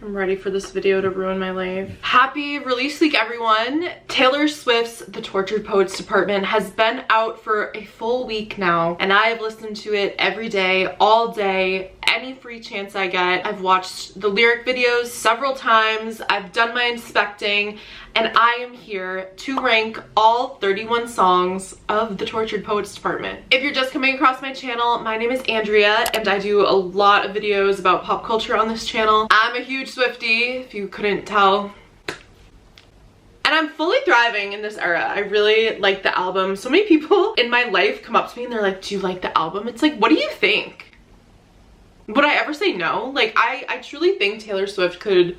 I'm ready for this video to ruin my life. Happy release week, everyone. Taylor Swift's The Tortured Poets Department has been out for a full week now, and I have listened to it every day, all day, any free chance I get. I've watched the lyric videos several times. I've done my inspecting, and I am here to rank all 31 songs of The Tortured Poets Department. If you're just coming across my channel, my name is Andrea, and I do a lot of videos about pop culture on this channel. I'm a huge Swiftie, if you couldn't tell. And I'm fully thriving in this era. I really like the album. So many people in my life come up to me and they're like, do you like the album? It's like, what do you think? Would I ever say no? Like, I truly think Taylor Swift could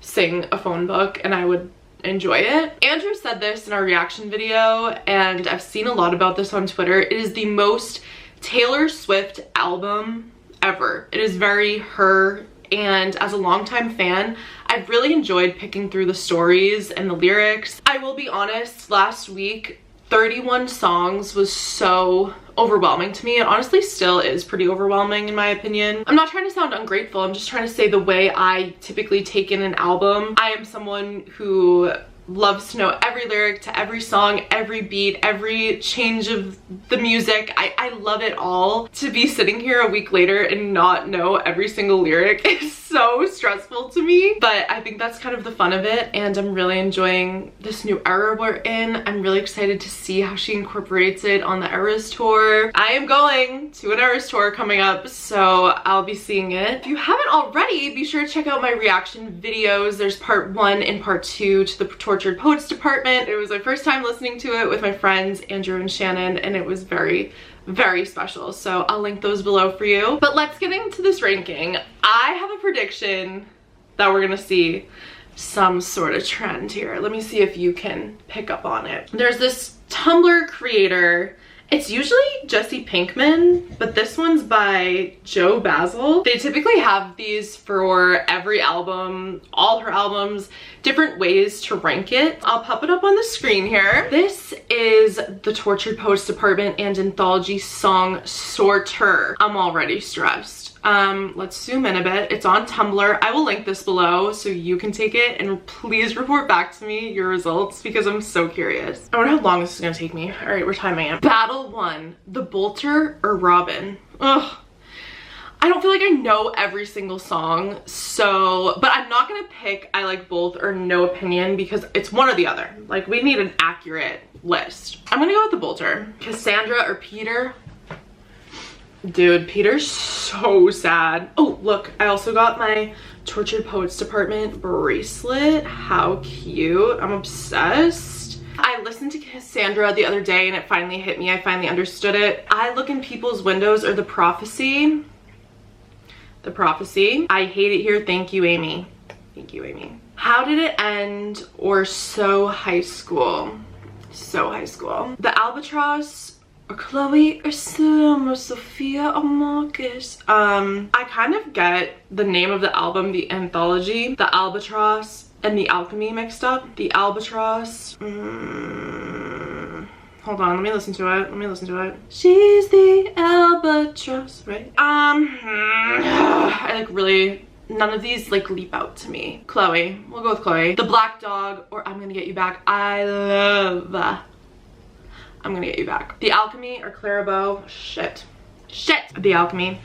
sing a phone book and I would enjoy it. Andrew said this in our reaction video, and I've seen a lot about this on Twitter. It is the most Taylor Swift album ever. It is very her, and as a longtime fan, I've really enjoyed picking through the stories and the lyrics. I will be honest, last week 31 songs was so overwhelming to me. It honestly still is pretty overwhelming in my opinion. I'm not trying to sound ungrateful, I'm just trying to say the way I typically take in an album. I am someone who loves to know every lyric to every song, every beat, every change of the music. I love it all. To be sitting here a week later and not know every single lyric is so stressful to me, but I think that's kind of the fun of it, and I'm really enjoying this new era we're in. I'm really excited to see how she incorporates it on the Eras tour. I am going to an Eras tour coming up, so I'll be seeing it. If you haven't already, be sure to check out my reaction videos. There's part 1 and part 2 to the Tortured Poets Department. It was my first time listening to it with my friends Andrew and Shannon, and it was very, very special. So I'll link those below for you. But let's get into this ranking. I have a prediction that we're gonna see some sort of trend here. Let me see if you can pick up on it. There's this Tumblr creator. It's usually Jesse Pinkman, but this one's by Joe Basil. They typically have these for every album, all her albums, different ways to rank it. I'll pop it up on the screen here. This is the Tortured Poets Department and Anthology song sorter. I'm already stressed. Let's zoom in a bit. It's on Tumblr. I will link this below so you can take it, and please report back to me your results because I'm so curious. I wonder how long this is gonna take me. All right, we're timing it. Battle 1, the Bolter or Robin? Ugh. I don't feel like I know every single song, so, but I'm not gonna pick I like both or no opinion because it's one or the other. Like, we need an accurate list. I'm gonna go with the Bolter. Cassandra or Peter? Dude, Peter's so sad. Oh, look, I also got my Tortured Poets Department bracelet. How cute. I'm obsessed. I listened to Cassandra the other day and it finally hit me. I finally understood it. I Look in People's Windows or The Prophecy. The Prophecy. I hate it here. Thank you, Amy. Thank you, Amy. How Did It End or So High School? So High School. The Albatross or Chloe or Sam or Sophia or Marcus. I kind of get the name of the album, the Anthology, the Albatross, and the Alchemy mixed up. The Albatross. Hold on, let me listen to it. Let me listen to it. She's the Albatross, right? I like really, none of these like leap out to me. Chloe, we'll go with Chloe. The Black Dog or I'm Gonna Get You Back. I love I'm Gonna Get You Back. The Alchemy or Clarabow. Shit. The Alchemy.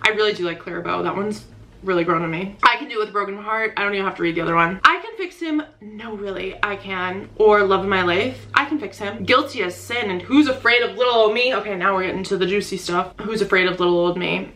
I really do like Clarabow. That one's really grown on me. I Can Do It With a Broken Heart. I don't even have to read the other one. I Can Fix Him. No, really, I can. Or Love of My Life. I Can Fix Him. Guilty as Sin and Who's Afraid of Little Old Me. Okay, now we're getting to the juicy stuff. Who's Afraid of Little Old Me.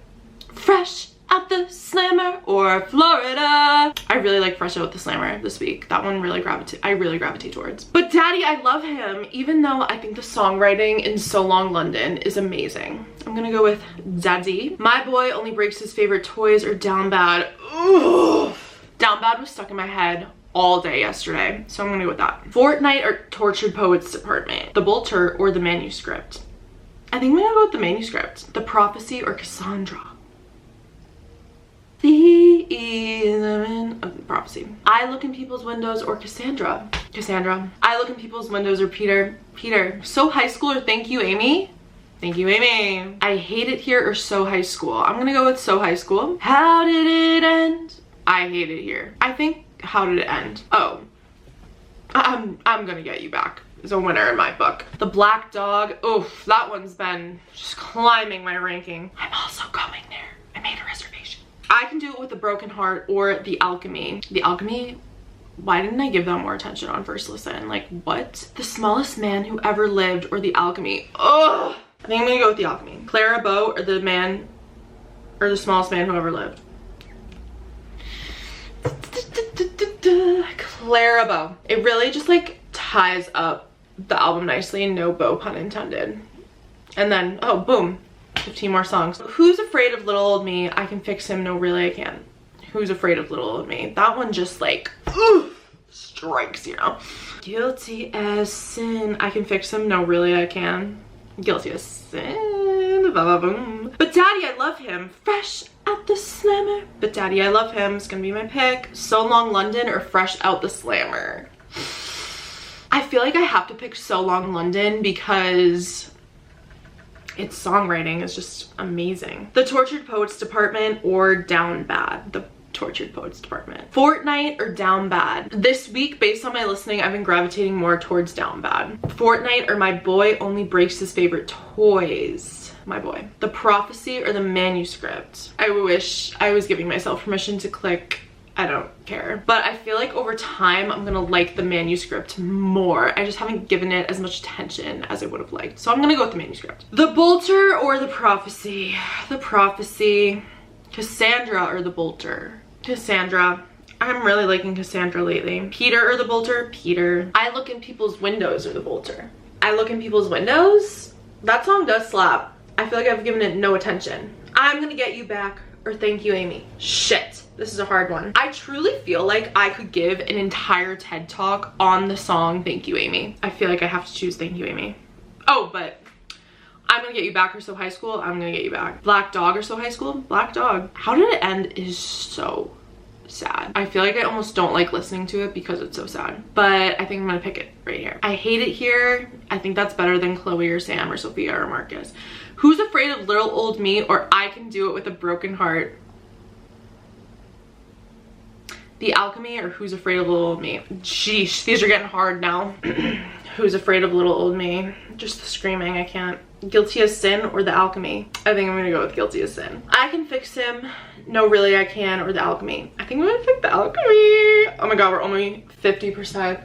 Fresh Out the Slammer or Florida. I really like Fresh Out the Slammer this week. That one really I really gravitate towards. But Daddy, I Love Him, even though I think the songwriting in So Long London is amazing. I'm gonna go with Daddy. My Boy Only Breaks His Favorite Toys or Down Bad. Ooh. Down Bad was stuck in my head all day yesterday, so I'm gonna go with that. Fortnite or Tortured Poets Department. The Bolter or The Manuscript. I think I'm gonna go with The Manuscript. The Prophecy or Cassandra. The Prophecy. I Look in People's Windows or Cassandra. Cassandra. I Look in People's Windows or Peter. So High School or Thank You, Amy. Thank you, Amy. I Hate It Here or So High School. I'm gonna go with So High School. How Did It End I hate it here. I think, how did it end? Oh, I'm gonna get you back is a winner in my book. The Black Dog, oof, that one's been just climbing my ranking. I'm also going there. I made a reservation. I Can Do It With a Broken Heart or The Alchemy. The Alchemy, why didn't I give that more attention on first listen? Like, what? The Smallest Man Who Ever Lived or The Alchemy. Ugh. I think I'm gonna go with The Alchemy. Clara Bow or The Smallest Man Who Ever Lived. Clara Bow. It really just like ties up the album nicely, and no bow pun intended. And then, oh, boom, 15 more songs. Who's Afraid of Little Old Me? I Can Fix Him, No Really I Can. Who's Afraid of Little Old Me? That one just like, ooh, strikes, you know. Guilty as Sin. I Can Fix Him, No Really I Can. Guilty as Sin. Ba-ba-boom. But Daddy, I Love Him. Fresh Out the Slammer. But Daddy, I Love Him is gonna be my pick. So Long London or Fresh Out the Slammer. I feel like I have to pick So Long London because its songwriting is just amazing. The Tortured Poets Department or Down Bad. The Tortured Poets Department. Fortnite or Down Bad. This week, based on my listening, I've been gravitating more towards Down Bad. Fortnite or My Boy Only Breaks His Favorite Toys. My Boy. The Prophecy or The Manuscript. I wish I was giving myself permission to click I don't care. But I feel like over time, I'm gonna like The Manuscript more. I just haven't given it as much attention as I would have liked. So I'm gonna go with The Manuscript. The Bolter or The Prophecy? The Prophecy. Cassandra or The Bolter? Cassandra. I'm really liking Cassandra lately. Peter or The Bolter? Peter. I Look in People's Windows or The Bolter? I Look in People's Windows? That song does slap. I feel like I've given it no attention. I'm Gonna Get You Back or Thank You, Amy. Shit. This is a hard one. I truly feel like I could give an entire TED Talk on the song Thank You, Amy. I feel like I have to choose Thank You, Amy. Oh, but I'm Gonna Get You Back or So High School. I'm Gonna Get You Back. Black Dog or So High School. Black Dog. How Did It End is so sad. I feel like I almost don't like listening to it because it's so sad. But I think I'm gonna pick it right here. I Hate It Here. I think that's better than Chloe or Sam or Sophia or Marcus. Who's Afraid of Little Old Me or I Can Do It With a Broken Heart? The Alchemy or Who's Afraid of Little Old Me? Sheesh, these are getting hard now. Who's Afraid of Little Old Me? Just the screaming, I can't. Guilty as Sin or The Alchemy? I think I'm gonna go with Guilty as Sin. I Can Fix Him, No Really I Can or The Alchemy? I think I'm gonna pick The Alchemy. Oh my god, we're only 50%.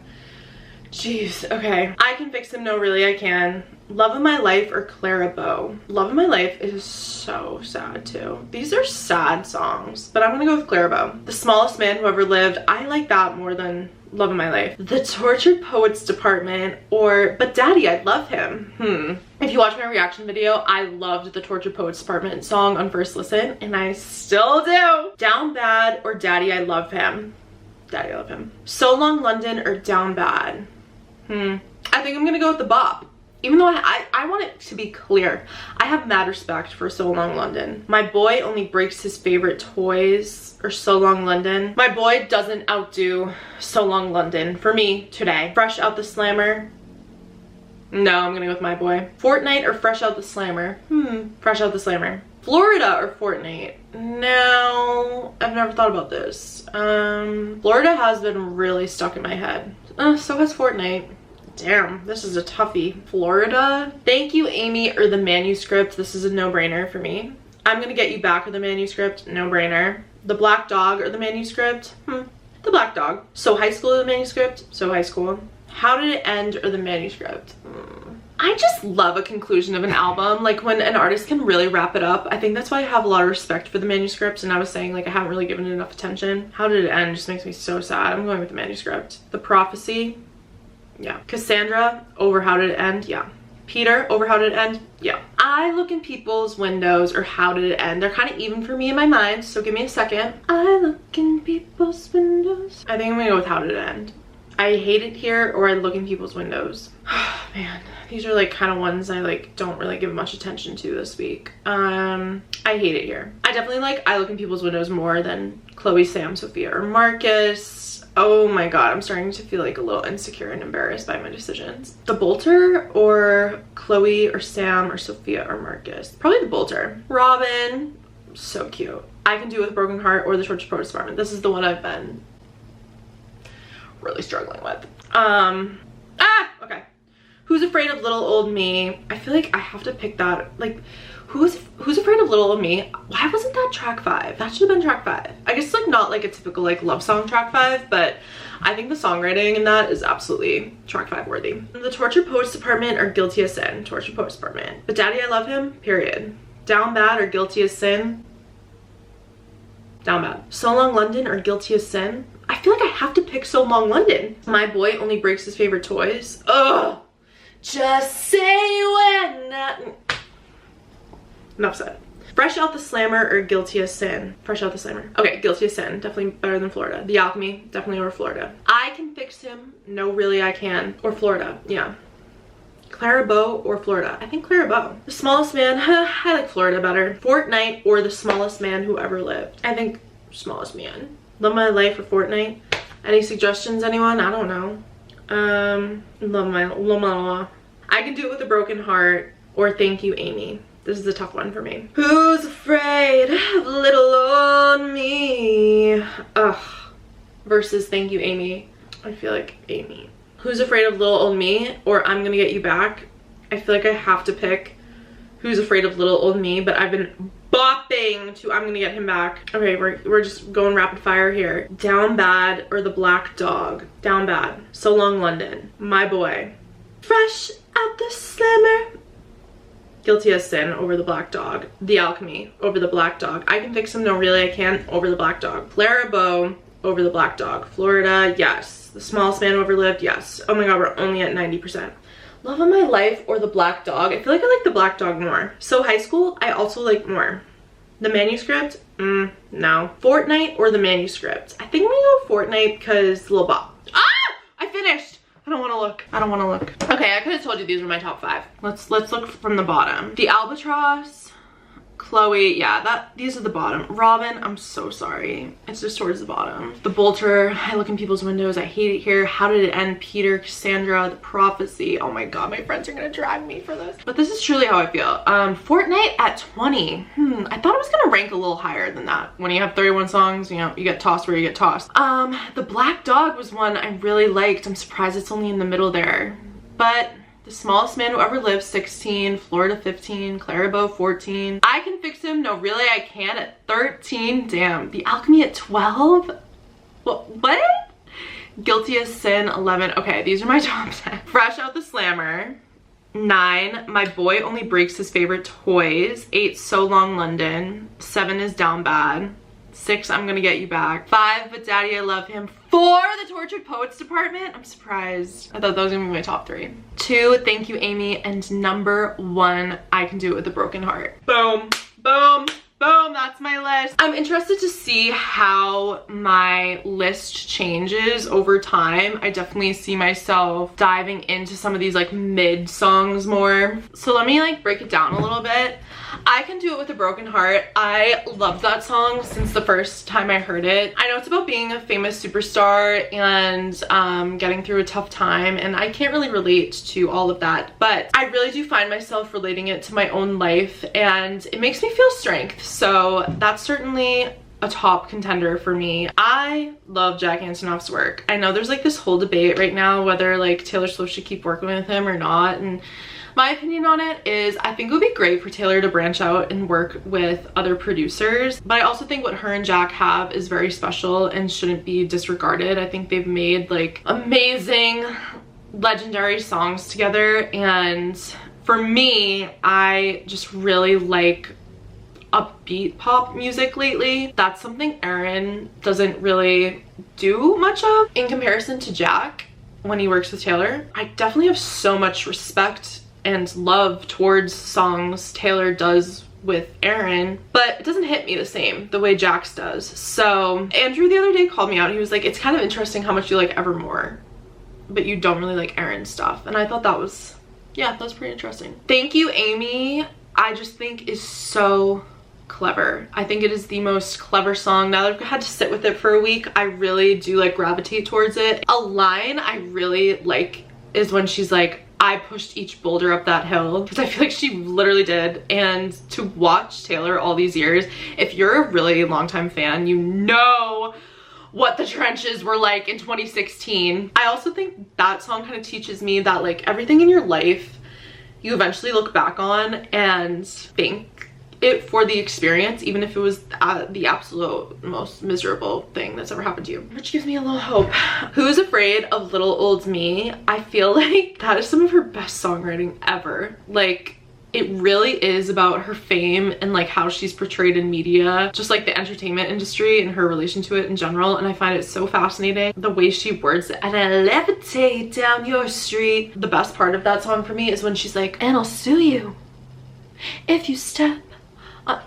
Jeez, okay. I Can Fix Him, No Really I Can. Love of My Life or Clara Bow? Love of My Life is so sad too. These are sad songs, but I'm gonna go with Clara Bow. The Smallest Man Who Ever Lived. I like that more than Love of My Life. The Tortured Poets Department or But Daddy, I Love Him. If you watch my reaction video, I loved the Tortured Poets Department song on first listen, and I still do. Down Bad or Daddy, I Love Him? Daddy, I Love Him. So Long London or Down Bad? I think I'm gonna go with the bop. Even though I want it to be clear, I have mad respect for So Long London. My Boy Only Breaks His Favorite Toys or So Long London. My Boy doesn't outdo So Long London for me today. Fresh Out the Slammer. No, I'm gonna go with My Boy. Fortnite or Fresh Out the Slammer? Fresh Out the Slammer. Florida or Fortnite? No, I've never thought about this. Florida has been really stuck in my head. So has Fortnite. Damn, this is a toughie. Florida. Thank You, Amy or The Manuscript? This is a no-brainer for me. I'm Gonna Get You Back or The Manuscript? No-brainer. The Black Dog or The Manuscript? The Black Dog. So High School or The Manuscript? So High School. How Did It End or The Manuscript? I just love a conclusion of an album, like when an artist can really wrap it up. I think that's why I have a lot of respect for The Manuscript, and I was saying like I haven't really given it enough attention. How Did It End just makes me so sad. I'm going with The Manuscript. The Prophecy. Yeah. Cassandra over How Did It End? Yeah. Peter over How Did It End? Yeah. I Look in People's Windows or How Did It End? They're kind of even for me in my mind, so give me a second. I look in people's windows. I think I'm gonna go with How Did It End. I Hate It Here or I Look in People's Windows. Oh man, these are like kind of ones I like don't really give much attention to this week. I Hate It Here. I definitely like I Look in People's Windows more than Chloe, Sam, Sophia, or Marcus. Oh my god, I'm starting to feel like a little insecure and embarrassed by my decisions. The Bolter or Chloe or Sam or Sophia or Marcus? Probably The Bolter. Robin, so cute. I Can Do It With a Broken Heart or The Tortured Poets Department. This is the one I've been really struggling with. Okay. Who's Afraid of Little Old Me? I feel like I have to pick that. Like, Who's Afraid of Little Old Me? Why wasn't that track 5? That should have been track 5. I guess like not like a typical like love song track 5, but I think the songwriting in that is absolutely track 5 worthy. The Tortured Poets Department or Guilty as Sin? Tortured Poets Department. But Daddy I Love Him, period. Down Bad or Guilty as Sin? Down Bad. So Long London or Guilty as Sin? I feel like I have to pick So Long London. My Boy Only Breaks His Favorite Toys. Ugh. Just say when. Enough said. Fresh Out the Slammer or Guilty as Sin? Fresh Out the Slammer. Okay, Guilty as Sin. Definitely better than Florida. The Alchemy. Definitely over Florida. I Can Fix Him. No, Really I Can. Or Florida. Yeah. Clara Bow or Florida? I think Clara Bow. The Smallest Man. I like Florida better. Fortnite or The Smallest Man Who Ever Lived? I think Smallest Man. Love My Life or Fortnite? Any suggestions, anyone? I don't know. I Can Do It With a Broken Heart or Thank You, Amy. This is a tough one for me. Who's afraid of little old me? Ugh. Versus Thank You, Amy. I feel like Amy. Who's Afraid of Little Old Me or I'm Gonna Get You Back? I feel like I have to pick Who's Afraid of Little Old Me, but I've been bopping to I'm Gonna Get Him Back. Okay, we're just going rapid fire here. Down Bad or The Black Dog? Down Bad. So Long London. My Boy. Fresh Out the Slammer. Guilty as Sin over The Black Dog. The Alchemy over The Black Dog. I Can Fix Him. No, Really I Can over The Black Dog. Clara Bow over The Black Dog. Florida, yes. The Smallest Man Who Ever Lived, yes. Oh my god, we're only at 90%. Love of My Life or The Black Dog? I feel like I like The Black Dog more. So High School, I also like more. The Manuscript? No. Fortnite or The Manuscript? I think I'm gonna go Fortnite because Lil Bop. Ah! I finished! I don't want to look. I don't want to look. Okay, I could have told you these were my top 5. Let's look from the bottom. The Albatross, Chloe, yeah, these are the bottom. Robin, I'm so sorry. It's just towards the bottom. The Bolter, I look in people's windows. I hate it here. How Did It End? Peter, Cassandra, The Prophecy. Oh my god, my friends are gonna drag me for this. But this is truly how I feel. Fortnite at 20. I thought it was gonna rank a little higher than that. When you have 31 songs, you know, you get tossed where you get tossed. The Black Dog was one I really liked. I'm surprised it's only in the middle there. But The Smallest Man Who Ever Lived, 16. Florida, 15. Clara Bow, 14. I Can Fix Him. No, Really I Can at 13. Damn. The Alchemy at 12. What? Guilty as Sin, 11. Okay, these are my top 10. Fresh Out the Slammer. 9. My Boy Only Breaks His Favorite Toys. 8. So Long London. 7 is Down Bad. 6, I'm Gonna Get You Back. 5, But Daddy I Love Him. 4, The Tortured Poets Department. I'm surprised. I thought those were gonna be my top 3. 2, Thank You, Amy. And number 1, I Can Do It With a Broken Heart. Boom, boom, boom. That's my list. I'm interested to see how my list changes over time. I definitely see myself diving into some of these like mid songs more. So let me like break it down a little bit. I Can Do It With a Broken Heart. I loved that song since the first time I heard it. I know it's about being a famous superstar and getting through a tough time, and I can't really relate to all of that, but I really do find myself relating it to my own life, and it makes me feel strength. So that's certainly a top contender for me. I love Jack Antonoff's work. I know there's like this whole debate right now whether like Taylor Swift should keep working with him or not, and my opinion on it is I think it would be great for Taylor to branch out and work with other producers, but I also think what her and Jack have is very special and shouldn't be disregarded. I think they've made like amazing, legendary songs together, and for me, I just really like upbeat pop music lately. That's something Aaron doesn't really do much of in comparison to Jack when he works with Taylor. I definitely have so much respect and love towards songs Taylor does with Aaron, but it doesn't hit me the same the way Jack's does. So Andrew the other day called me out. He was like, it's kind of interesting how much you like Evermore, but you don't really like Aaron's stuff. And I thought that was, yeah, that was pretty interesting. Thank You, Amy, I just think is so clever. I think it is the most clever song. Now that I've had to sit with it for a week, I really do like gravitate towards it. A line I really like is when she's like, I pushed each boulder up that hill, because I feel like she literally did. And to watch Taylor all these years, if you're a really longtime fan, you know what the trenches were like in 2016. I also think that song kind of teaches me that like everything in your life you eventually look back on and thank it for the experience, even if it was the absolute most miserable thing that's ever happened to you, which gives me a little hope. Who's Afraid of Little Old Me? I feel like that is some of her best songwriting ever. Like, it really is about her fame and like how she's portrayed in media, just like the entertainment industry and her relation to it in general. And I find it so fascinating the way she words it. And I levitate down your street. The best part of that song for me is when she's like, and I'll sue you if you step on.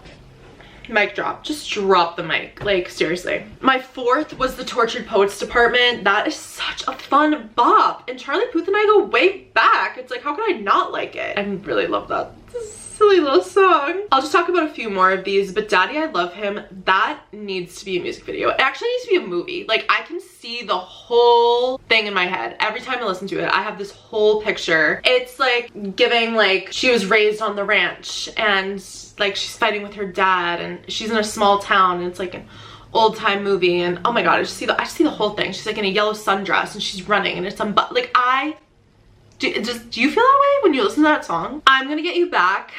Mic drop. Just drop the mic. Like, seriously. My fourth was the Tortured Poets Department. That is such a fun bop. And Charlie Puth and I go way back. It's like, how could I not like it? I really love that. It's a silly little song. I'll just talk about a few more of these, but Daddy I Love Him, that needs to be a music video. It actually needs to be a movie. Like, I can see the whole thing in my head. Every time I listen to it, I have this whole picture. It's like giving like she was raised on the ranch and like she's fighting with her dad and she's in a small town and it's like an old time movie, and oh my god, I just see the whole thing. She's like in a yellow sundress and she's running and it's some like do you feel that way when you listen to that song? I'm Gonna Get You Back,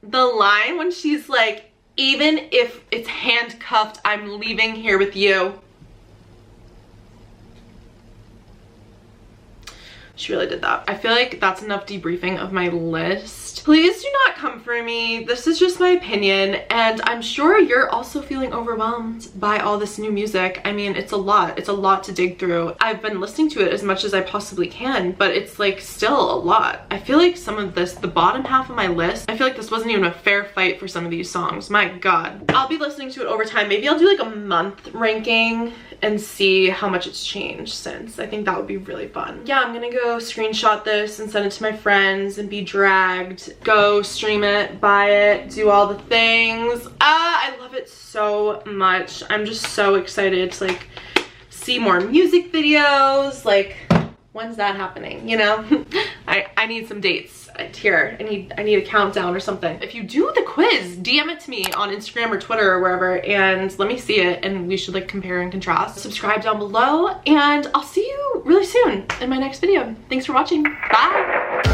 the line when she's like, even if it's handcuffed, I'm leaving here with you. She really did that. I feel like that's enough debriefing of my list. Please do not come for me. This is just my opinion, and I'm sure you're also feeling overwhelmed by all this new music. I mean, it's a lot. It's a lot to dig through. I've been listening to it as much as I possibly can, but it's like still a lot. I feel like some of this, the bottom half of my list, I feel like this wasn't even a fair fight for some of these songs. My god. I'll be listening to it over time. Maybe I'll do like a month ranking and see how much it's changed since. I think that would be really fun. Yeah, I'm gonna go screenshot this and send it to my friends and be dragged. Go stream it, buy it, do all the things. I love it so much. I'm just so excited to like see more music videos. Like, when's that happening, you know? I need some dates here. I need a countdown or something. If you do the quiz, DM it to me on Instagram or Twitter or wherever and let me see it, and we should like compare and contrast. Subscribe down below and I'll see you really soon in my next video. Thanks for watching. Bye.